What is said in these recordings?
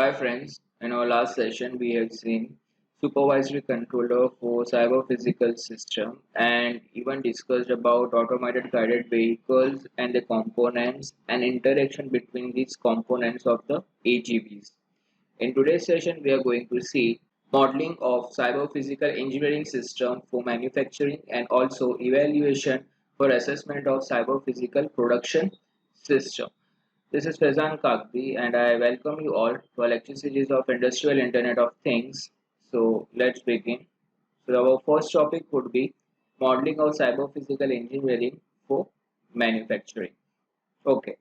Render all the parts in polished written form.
Hi friends, in our last session we have seen supervisory controller for cyber physical system and even discussed about automated guided vehicles and the components and interaction between these components of the AGVs. In today's session we are going to see modeling of cyber physical engineering system for manufacturing and also evaluation for assessment of cyber physical production system. This is Faizan Kakbi and I welcome you all to our lecture series of Industrial Internet of Things. So let's begin. So our first topic would be modeling of cyber physical engineering for manufacturing. Okay.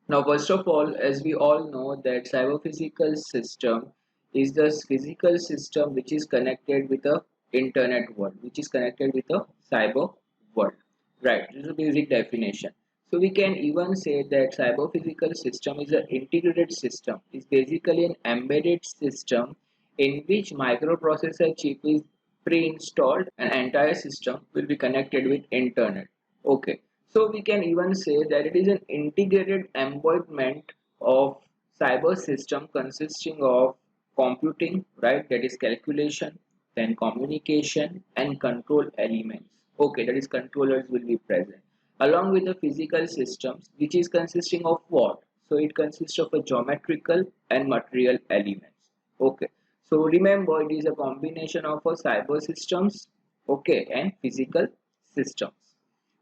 Now first of all, as we all know that cyber physical system is the physical system which is connected with the internet world, which is connected with the cyber world. Right, this is a basic definition. So we can even say that cyber physical system is an integrated system. It's basically an embedded system in which microprocessor chip is pre-installed and entire system will be connected with internet. Okay, so we can even say that it is an integrated embodiment of cyber system consisting of computing, right, that is calculation, then communication and control elements. Okay, that is controllers will be present along with the physical systems which is consisting of what? So it consists of a geometrical and material elements. Okay, so remember it is a combination of a cyber systems, okay, and physical systems.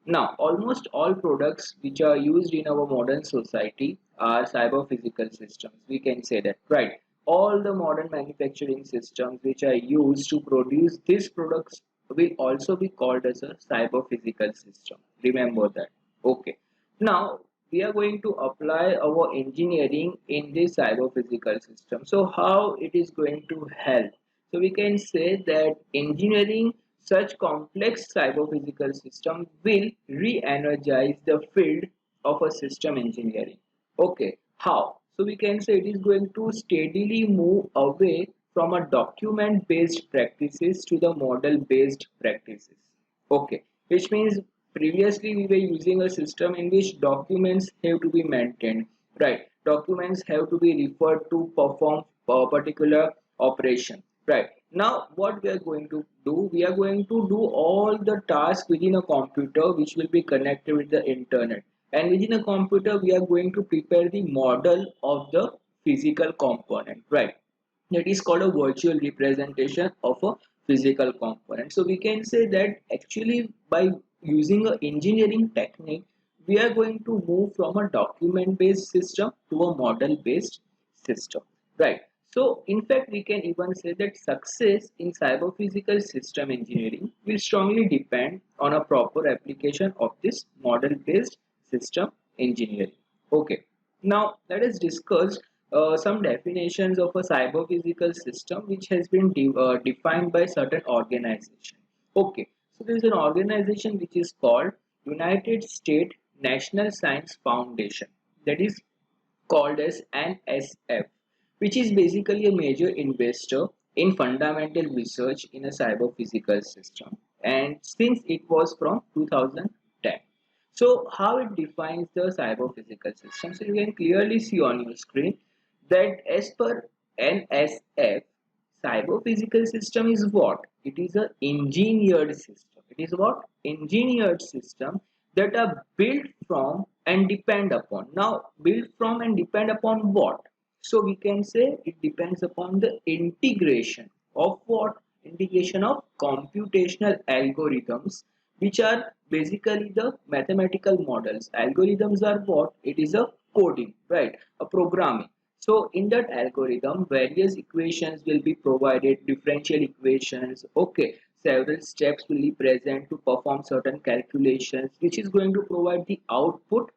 Now, almost all products which are used in our modern society are cyber physical systems. We can say that, right? All the modern manufacturing systems which are used to produce these products will also be called as a cyber physical system. Remember that. Okay. Now, we are going to apply our engineering in this cyber physical system. So, how it is going to help? So, we can say that engineering such complex cyber-physical system will re-energize the field of a system engineering. Okay, how? So we can say it is going to steadily move away from a document-based practices to the model-based practices. Okay, which means previously we were using a system in which documents have to be maintained, right? Documents have to be referred to perform a particular operation, right? Now what we are going to do, we are going to do all the tasks within a computer which will be connected with the internet, and within a computer we are going to prepare the model of the physical component, right? That is called a virtual representation of a physical component. So we can say that actually by using a engineering technique we are going to move from a document based system to a model based system, right? So in fact we can even say that success in cyber physical system engineering will strongly depend on a proper application of this model based system engineering. Okay, now let us discuss some definitions of a cyber physical system which has been defined by certain organization. Okay, so there is an organization which is called United States National Science Foundation, that is called as NSF, which is basically a major investor in fundamental research in a cyber physical system, and since it was from 2010. So how it defines the cyber physical system? So you can clearly see on your screen that as per NSF, cyber physical system is what? It is a engineered system. It is what? Engineered system that are built from and depend upon. Now, built from and depend upon what? So we can say it depends upon the integration of what? Integration of computational algorithms, which are basically the mathematical models. Algorithms are what? It is a coding, right? A programming. So in that algorithm, various equations will be provided, differential equations, okay. Several steps will be present to perform certain calculations, which is going to provide the output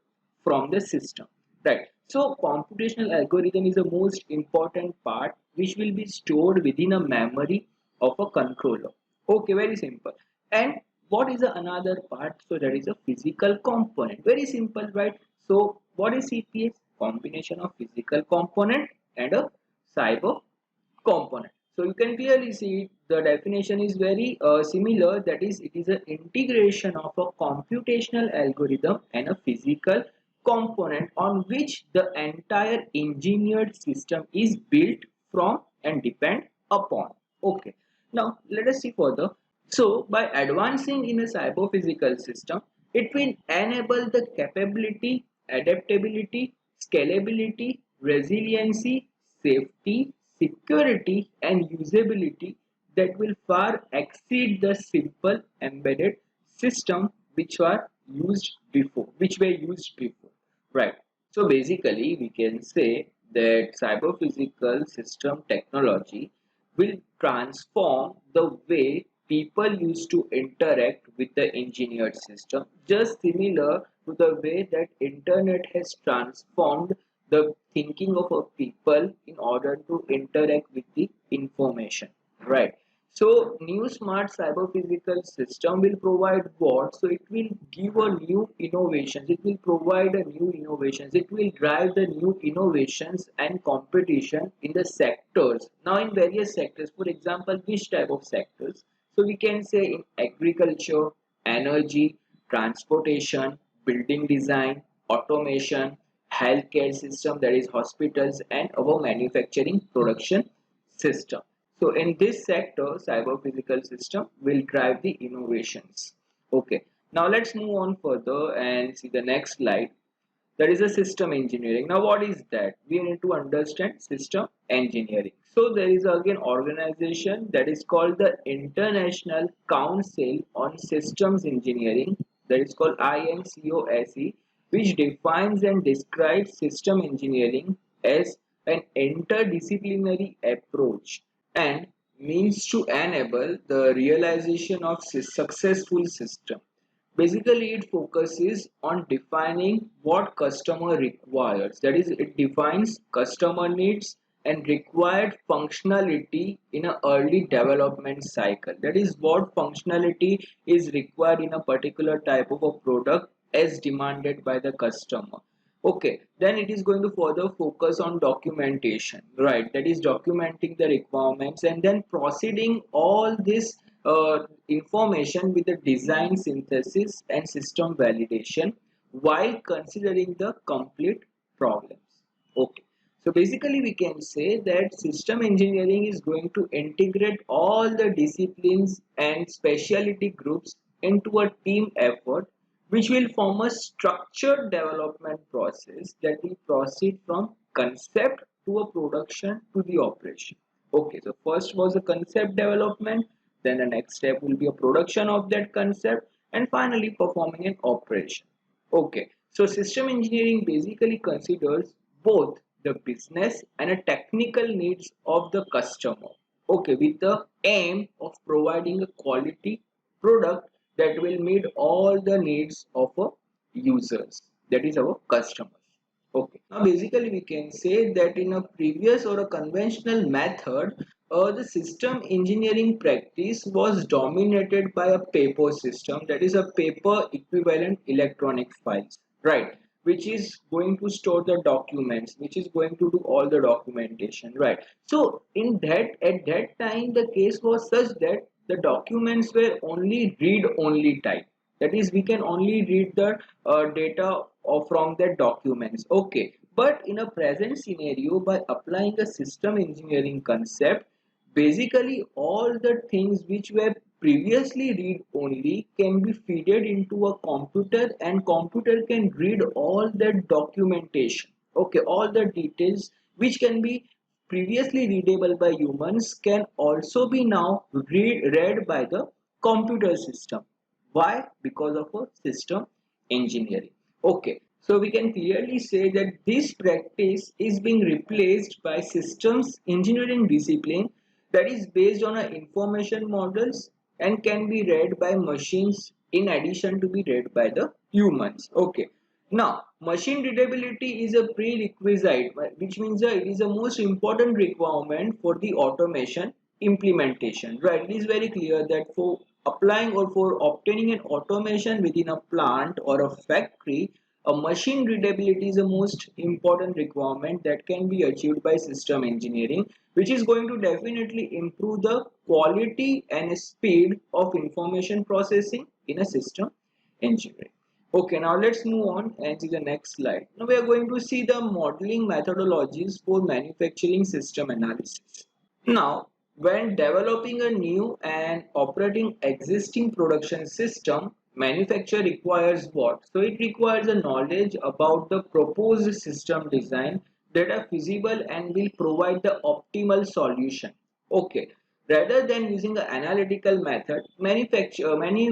from the system, right? So computational algorithm is the most important part which will be stored within a memory of a controller. Okay, very simple. And what is the another part? So that is a physical component. Very simple, right? So what is CPS? Combination of physical component and a cyber component. So you can clearly see the definition is very similar, that is it is an integration of a computational algorithm and a physical component on which the entire engineered system is built from and depend upon. Okay, now let us see further. So by advancing in a cyber-physical system, it will enable the capability, adaptability, scalability, resiliency, safety, security, and usability that will far exceed the simple embedded system which were used before, right? So basically we can say that cyber physical system technology will transform the way people used to interact with the engineered system, just similar to the way that internet has transformed the thinking of a people in order to interact with the information, right? So new smart cyber physical system will provide what? So it will give a new innovations. It will provide a new innovations. It will drive the new innovations and competition in the sectors. Now in various sectors, for example, which type of sectors? So we can say in agriculture, energy, transportation, building design, automation, healthcare system, that is hospitals, and our manufacturing production system. So in this sector, cyber physical system will drive the innovations. Okay. Now let's move on further and see the next slide. That is a system engineering. Now what is that? We need to understand system engineering. So there is again organization that is called the International Council on Systems Engineering, that is called INCOSE, which defines and describes system engineering as an interdisciplinary approach and means to enable the realization of successful system. Basically, it focuses on defining what customer requires. That is, it defines customer needs and required functionality in an early development cycle. That is what functionality is required in a particular type of a product as demanded by the customer. Okay, then it is going to further focus on documentation, right? That is documenting the requirements and then proceeding all this information with the design synthesis and system validation while considering the complete problems. Okay, so basically we can say that system engineering is going to integrate all the disciplines and specialty groups into a team effort which will form a structured development process that will proceed from concept to a production to the operation. Okay, so first was a concept development, then the next step will be a production of that concept, and finally performing an operation. Okay, so system engineering basically considers both the business and a technical needs of the customer. Okay, with the aim of providing a quality product that will meet all the needs of our users, that is our customers. Okay, now basically we can say that in a previous or a conventional method, the system engineering practice was dominated by a paper system, that is a paper equivalent electronic files, right? Which is going to store the documents, which is going to do all the documentation, right? So in that at that time the case was such that the documents were only read only type, that is we can only read the data from the documents. Okay, but in a present scenario, by applying a system engineering concept, basically all the things which were previously read only can be fed into a computer and computer can read all the documentation. Okay, all the details which can be previously readable by humans can also be now read by the computer system. Why? Because of a system engineering. Okay, so we can clearly say that this practice is being replaced by systems engineering discipline that is based on information models and can be read by machines in addition to be read by the humans. Okay, now machine readability is a prerequisite, which means that it is the most important requirement for the automation implementation, right? It is very clear that for applying or for obtaining an automation within a plant or a factory, a machine readability is the most important requirement that can be achieved by system engineering, which is going to definitely improve the quality and speed of information processing in a system engineering. Okay, now let's move on and see the next slide. Now we are going to see the modeling methodologies for manufacturing system analysis. Now, when developing a new and operating existing production system, manufacture requires what? So it requires a knowledge about the proposed system design that are feasible and will provide the optimal solution. Okay. Rather than using an analytical method, many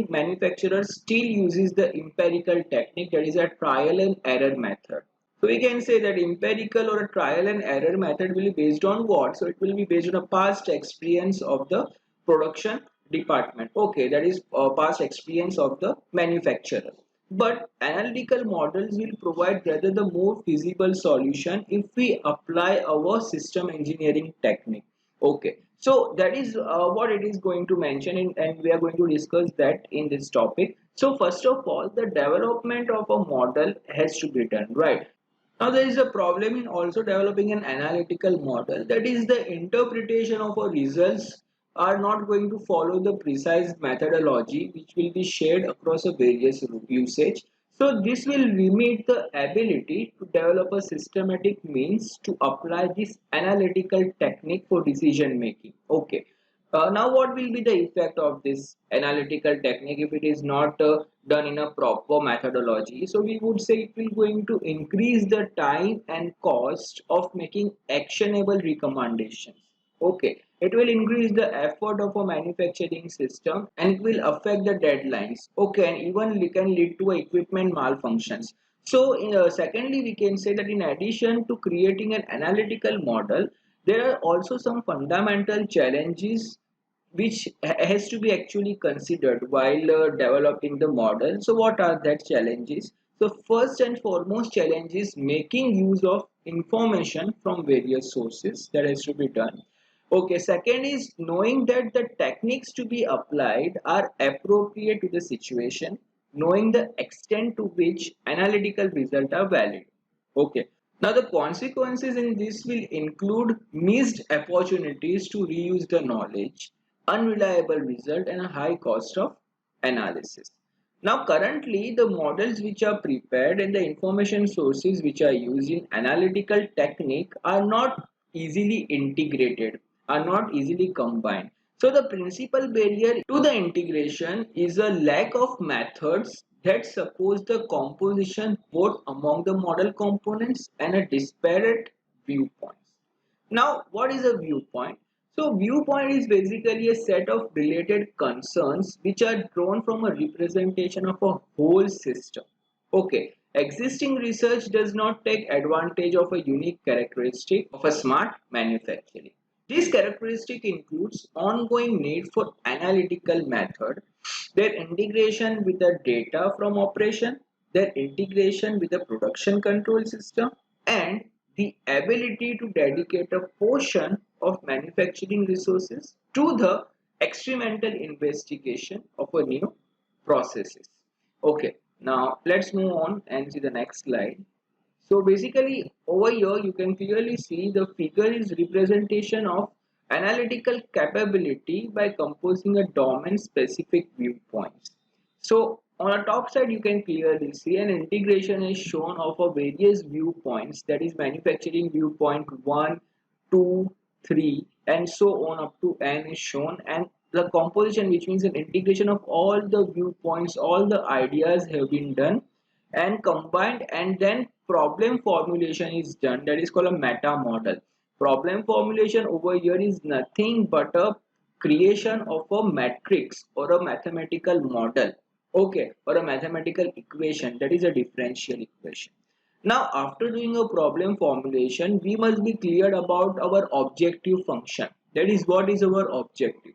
manufacturers still uses the empirical technique, that is a trial and error method. So we can say that empirical or a trial and error method will be based on what? So it will be based on a past experience of the production department. Okay, that is past experience of the manufacturer. But analytical models will provide rather the more feasible solution if we apply our system engineering technique. Okay, so that is what it is going to mention and we are going to discuss that in this topic. So first of all, the development of a model has to be done, right? Now there is a problem in also developing an analytical model, that is the interpretation of our results are not going to follow the precise methodology which will be shared across a various usage. So this will limit the ability to develop a systematic means to apply this analytical technique for decision making. Okay. Now, what will be the effect of this analytical technique if it is not done in a proper methodology? So we would say it will going to increase the time and cost of making actionable recommendations. Okay, it will increase the effort of a manufacturing system and it will affect the deadlines. Okay, and even it can lead to equipment malfunctions. So, secondly, we can say that in addition to creating an analytical model, there are also some fundamental challenges which has to be actually considered while developing the model. So what are that challenges? So first and foremost challenge is making use of information from various sources, that has to be done. Okay, second is knowing that the techniques to be applied are appropriate to the situation, knowing the extent to which analytical results are valid. Okay, now the consequences in this will include missed opportunities to reuse the knowledge, unreliable result and a high cost of analysis. Now currently the models which are prepared and the information sources which are used in analytical technique are not easily integrated, are not easily combined. So the principal barrier to the integration is a lack of methods that suppose the composition both among the model components and a disparate viewpoints. Now, what is a viewpoint? So, viewpoint is basically a set of related concerns which are drawn from a representation of a whole system. Okay, existing research does not take advantage of a unique characteristic of a smart manufacturing. This characteristic includes ongoing need for analytical method, their integration with the data from operation, their integration with the production control system, and the ability to dedicate a portion of manufacturing resources to the experimental investigation of a new processes. Okay, now let's move on and see the next slide. So basically over here you can clearly see the figure is representation of analytical capability by composing a domain specific viewpoints. So on the top side you can clearly see an integration is shown of a various viewpoints, that is manufacturing viewpoint 1, 2, 3 and so on up to n is shown, and the composition which means an integration of all the viewpoints, all the ideas have been done and combined, and then problem formulation is done, that is called a meta model. Problem formulation over here is nothing but a creation of a matrix or a mathematical model, okay, or a mathematical equation, that is a differential equation. Now after doing a problem formulation we must be clear about our objective function, that is what is our objective.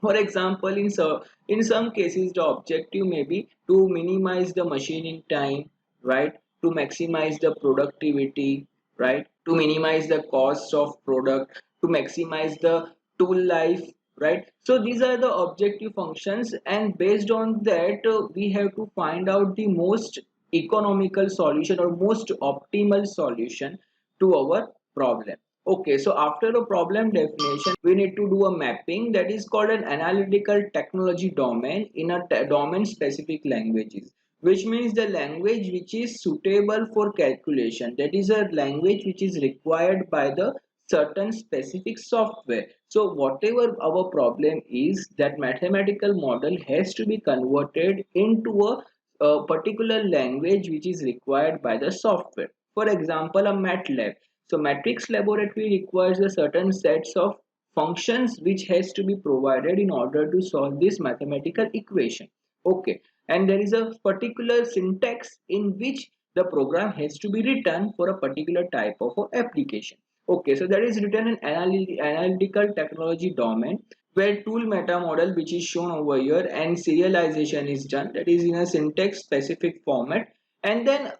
For example, in some cases, the objective may be to minimize the machining time, right? To maximize the productivity, right? To minimize the cost of product, to maximize the tool life, right? So these are the objective functions, and based on that, we have to find out the most economical solution or most optimal solution to our problem. Okay, so after a problem definition, we need to do a mapping, that is called an analytical technology domain in a domain specific languages. which means the language which is suitable for calculation. That is a language which is required by the certain specific software. So whatever our problem is, that mathematical model has to be converted into a particular language which is required by the software. For example, a MATLAB. So matrix laboratory requires a certain sets of functions which has to be provided in order to solve this mathematical equation. Okay, and there is a particular syntax in which the program has to be written for a particular type of application. Okay, so that is written in analytical technology domain, where tool meta model, which is shown over here, and serialization is done, that is in a syntax specific format, and then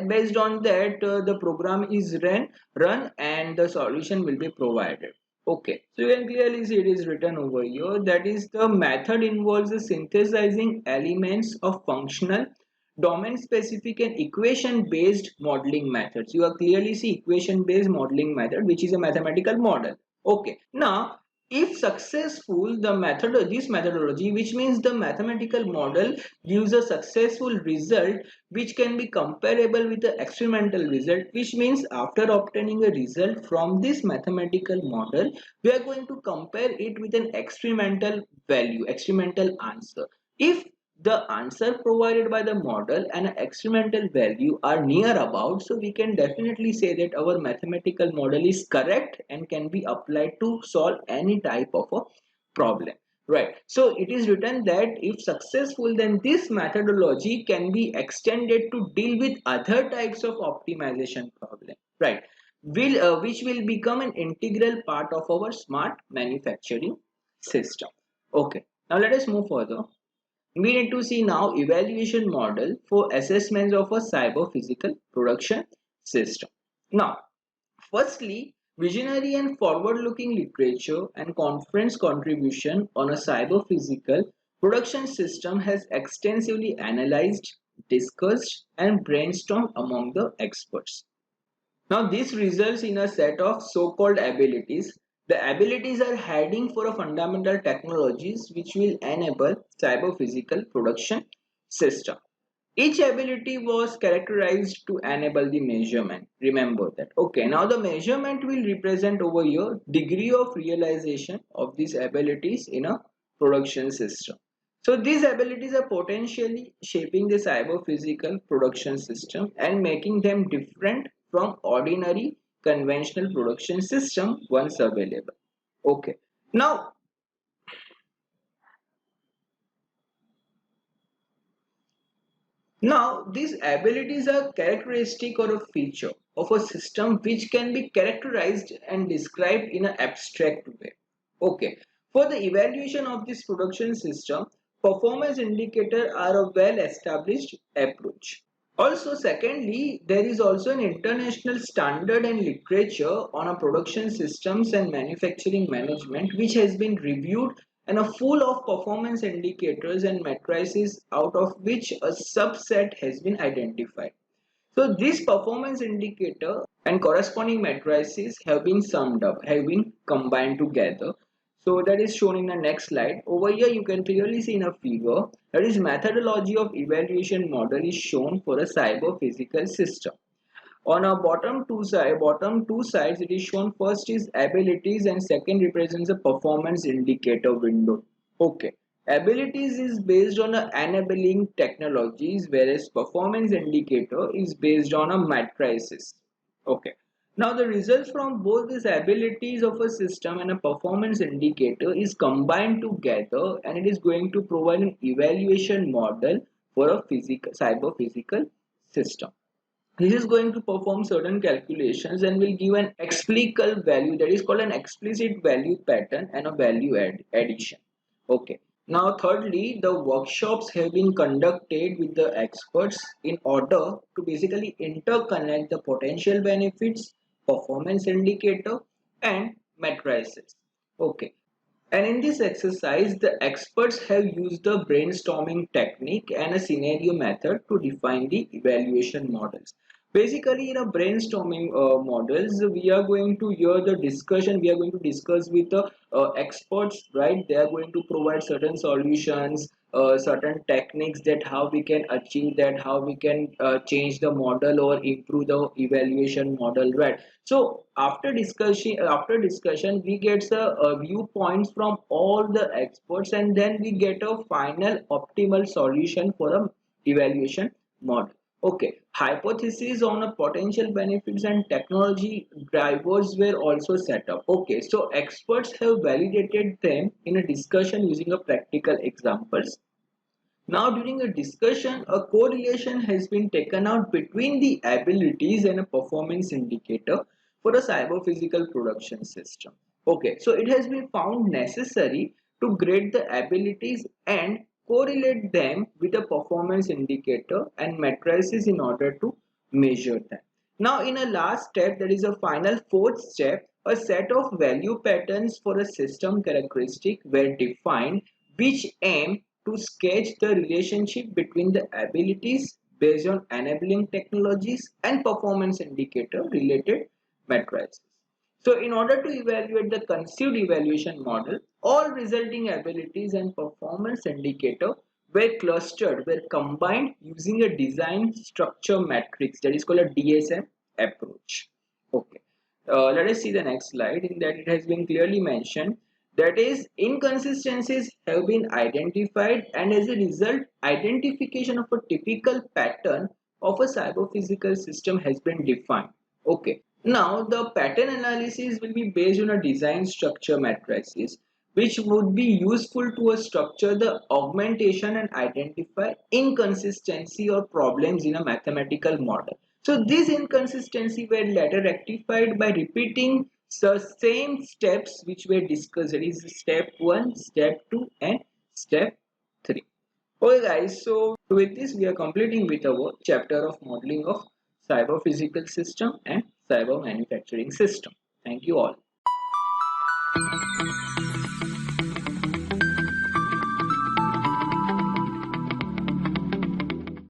based on that the program is run and the solution will be provided. Okay, so you can clearly see it is written over here. That is, the method involves the synthesizing elements of functional, domain specific and equation based modeling methods. You are clearly see equation based modeling method, which is a mathematical model. Okay, now if successful, the method, this methodology, which means the mathematical model gives a successful result which can be comparable with the experimental result, which means after obtaining a result from this mathematical model, we are going to compare it with an experimental value, experimental answer. If the answer provided by the model and an experimental value are near about, so we can definitely say that our mathematical model is correct and can be applied to solve any type of a problem. Right, so it is written that if successful, then this methodology can be extended to deal with other types of optimization problem. Right, which will become an integral part of our smart manufacturing system. Okay, now let us move further. We need to see now evaluation model for assessments of a cyber physical production system. Now, firstly, visionary and forward-looking literature and conference contribution on a cyber-physical production system has extensively analyzed, discussed, and brainstormed among the experts. Now, this results in a set of so-called abilities. The abilities are heading for a fundamental technologies which will enable cyber-physical production system. Each ability was characterized to enable the measurement. Remember that. Okay, now the measurement will represent over here degree of realization of these abilities in a production system. So these abilities are potentially shaping the cyber physical production system and making them different from ordinary conventional production system once available. Okay. Now, these abilities are characteristic or a feature of a system which can be characterized and described in an abstract way. Okay, for the evaluation of this production system, performance indicators are a well-established approach. Also, secondly, there is also an international standard and literature on a production systems and manufacturing management which has been reviewed and are full of performance indicators and matrices out of which a subset has been identified. So this performance indicator and corresponding matrices have been summed up, have been combined together. So that is shown in the next slide. Over here you can clearly see in a figure, that is methodology of evaluation model is shown for a cyber physical system. On our bottom two sides, it is shown first is abilities and second represents a performance indicator window. Okay. Abilities is based on a enabling technologies, whereas performance indicator is based on a matrices. Okay. Now the results from both these abilities of a system and a performance indicator is combined together and it is going to provide an evaluation model for a physical cyber physical system. This is going to perform certain calculations and will give an explicable value, that is called an explicit value pattern and a value addition. Okay, now thirdly, the workshops have been conducted with the experts in order to basically interconnect the potential benefits, performance indicator and matrices. Okay, and in this exercise, the experts have used the brainstorming technique and a scenario method to define the evaluation models. Basically, in a brainstorming models, we are going to hear the discussion. We are going to discuss with the experts, right? They are going to provide certain solutions, certain techniques that how we can achieve that, how we can change the model or improve the evaluation model, right? So after discussion, we get the viewpoints from all the experts, and then we get a final optimal solution for a evaluation model. Okay, hypotheses on a potential benefits and technology drivers were also set up. Okay, so experts have validated them in a discussion using a practical examples. Now, during a discussion, a correlation has been taken out between the abilities and a performance indicator for a cyber-physical production system. Okay, so it has been found necessary to grade the abilities and correlate them with a performance indicator and matrices in order to measure them. Now, in a last step, there is a final fourth step, a set of value patterns for a system characteristic were defined which aim to sketch the relationship between the abilities based on enabling technologies and performance indicator related matrices. So in order to evaluate the conceived evaluation model, all resulting abilities and performance indicator were combined using a design structure matrix that is called a DSM approach. Okay. Let us see the next slide. In that, it has been clearly mentioned that is inconsistencies have been identified, and as a result identification of a typical pattern of a cyber physical system has been defined. Okay, now the pattern analysis will be based on a design structure matrices which would be useful to a structure the augmentation and identify inconsistency or problems in a mathematical model. So these inconsistencies were later rectified by repeating the same steps which were discussed. That is step 1, step 2 and step 3. Okay guys, so with this we are completing with our chapter of modeling of cyber physical system and cyber manufacturing system. Thank you all.